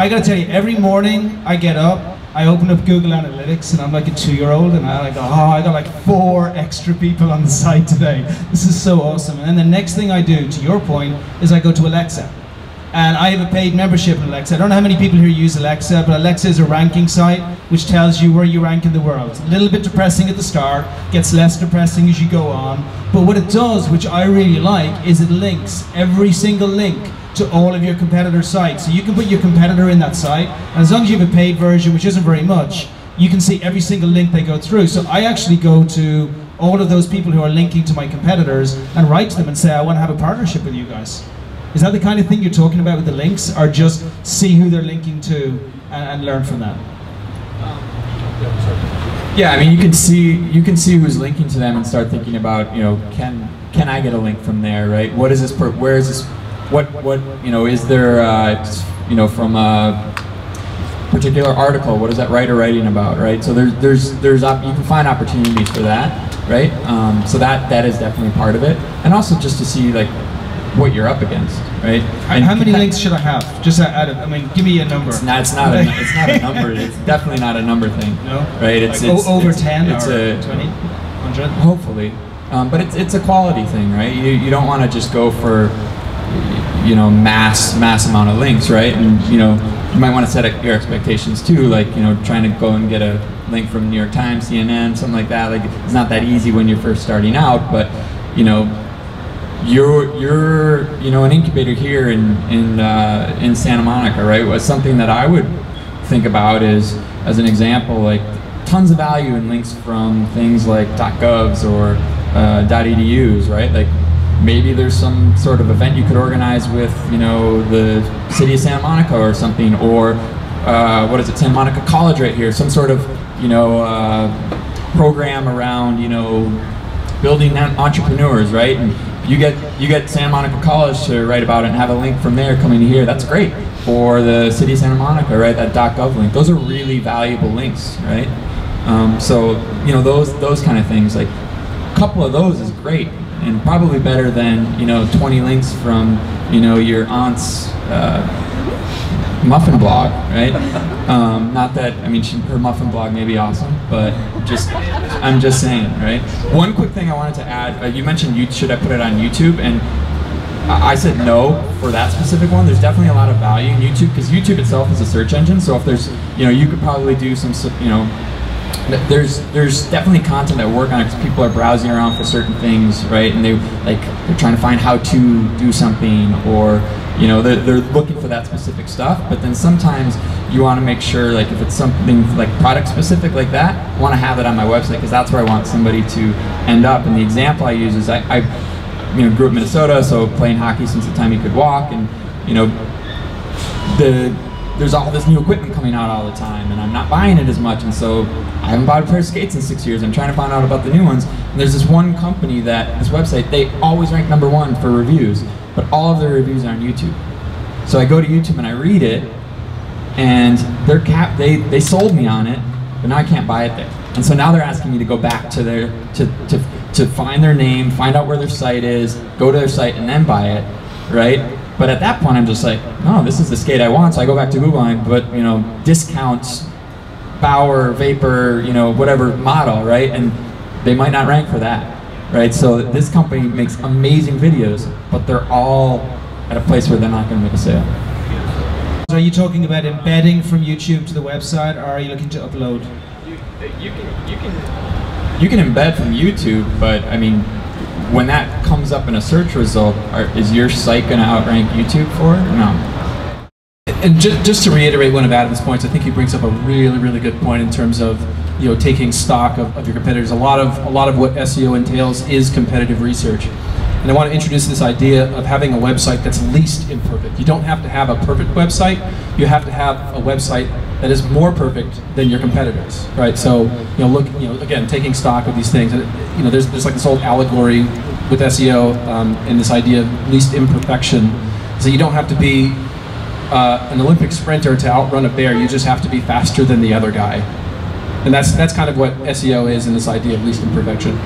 I gotta tell you, every morning I get up, I open up Google Analytics and I'm like a 2-year-old and I go, oh, I got like 4 extra people on the site today. This is so awesome. And then the next thing I do, to your point, is I go to Alexa. And I have a paid membership in Alexa. I don't know how many people here use Alexa, but Alexa is a ranking site which tells you where you rank in the world. A little bit depressing at the start, gets less depressing as you go on. But what it does, which I really like, is it links every single link to all of your competitor sites. So you can put your competitor in that site, and as long as you have a paid version, which isn't very much, you can see every single link they go through. So I actually go to all of those people who are linking to my competitors and write to them and say, I want to have a partnership with you guys. Is that the kind of thing you're talking about with the links, or just see who they're linking to and learn from that? Yeah, I mean, you can see who's linking to them and start thinking about, you know, can I get a link from there, right? What is this? Where is this? What you know, is there you know, from a particular article? What is that writer writing about, right? So there's you can find opportunities for that, right? So that is definitely part of it, and also just to see like what you're up against, right? And how many links should I have? Just out of, I mean, give me a number. It's not a number. It's definitely not a number thing. No, right? It's over 10 or 20, 100. Hopefully, but it's a quality thing, right? You don't want to just go for, you know, mass amount of links, right? And you know, you might want to set your expectations too, like, you know, trying to go and get a link from New York Times, CNN, something like that. Like, it's not that easy when you're first starting out, but you know, you're you know, an incubator here in Santa Monica, right? Was something that I would think about is, as an example, like tons of value in links from things like .govs or .edus, right? Like maybe there's some sort of event you could organize with, you know, the city of Santa Monica or something, or what is it, Santa Monica College right here, some sort of, you know, program around, you know, building entrepreneurs, right? And you get Santa Monica College to write about it and have a link from there coming to here. That's great. Or the city of Santa Monica, right? That .gov link. Those are really valuable links, right? So you know, those kind of things. Like a couple of those is great, and probably better than, you know, 20 links from, you know, your aunt's muffin blog, right? Not that, I mean, her muffin blog may be awesome, but I'm just saying, right? One quick thing I wanted to add, you mentioned should I put it on YouTube, and I said no for that specific one. There's definitely a lot of value in YouTube, because YouTube itself is a search engine, so if there's, you know, you could probably do some, you know, there's definitely content that work on it, because people are browsing around for certain things, right? And they're trying to find how to do something, or, you know, they're looking for that specific stuff. But then sometimes you want to make sure, like if it's something like product specific like that, I want to have it on my website, because that's where I want somebody to end up. And the example I use is I you know, grew up in Minnesota, so playing hockey since the time you could walk, and you know, there's all this new equipment coming out all the time, and I'm not buying it as much, and so I haven't bought a pair of skates in 6 years. I'm trying to find out about the new ones, and there's this one company that, this website, they always rank #1 for reviews, but all of their reviews are on YouTube. So I go to YouTube and I read it, and they sold me on it, but now I can't buy it there. And so now they're asking me to go back to their, to find their name, find out where their site is, go to their site, and then buy it, right? But at that point, I'm just like, no, this is the skate I want. So I go back to Google and I put, you know, discounts, Bauer, Vapor, you know, whatever model, right? And they might not rank for that, right? So this company makes amazing videos, but they're all at a place where they're not going to make a sale. So are you talking about embedding from YouTube to the website, or are you looking to upload? You can embed from YouTube, but I mean, when that comes up in a search result, is your site going to outrank YouTube for it? No. And just to reiterate one of Adam's points, I think he brings up a really, really good point in terms of, you know, taking stock of your competitors. A lot of what SEO entails is competitive research. And I want to introduce this idea of having a website that's least imperfect. You don't have to have a perfect website. You have to have a website that is more perfect than your competitors, right? So, you know, again, taking stock of these things. You know, there's like this old allegory with SEO and this idea of least imperfection. So you don't have to be an Olympic sprinter to outrun a bear. You just have to be faster than the other guy. And that's kind of what SEO is in this idea of least imperfection.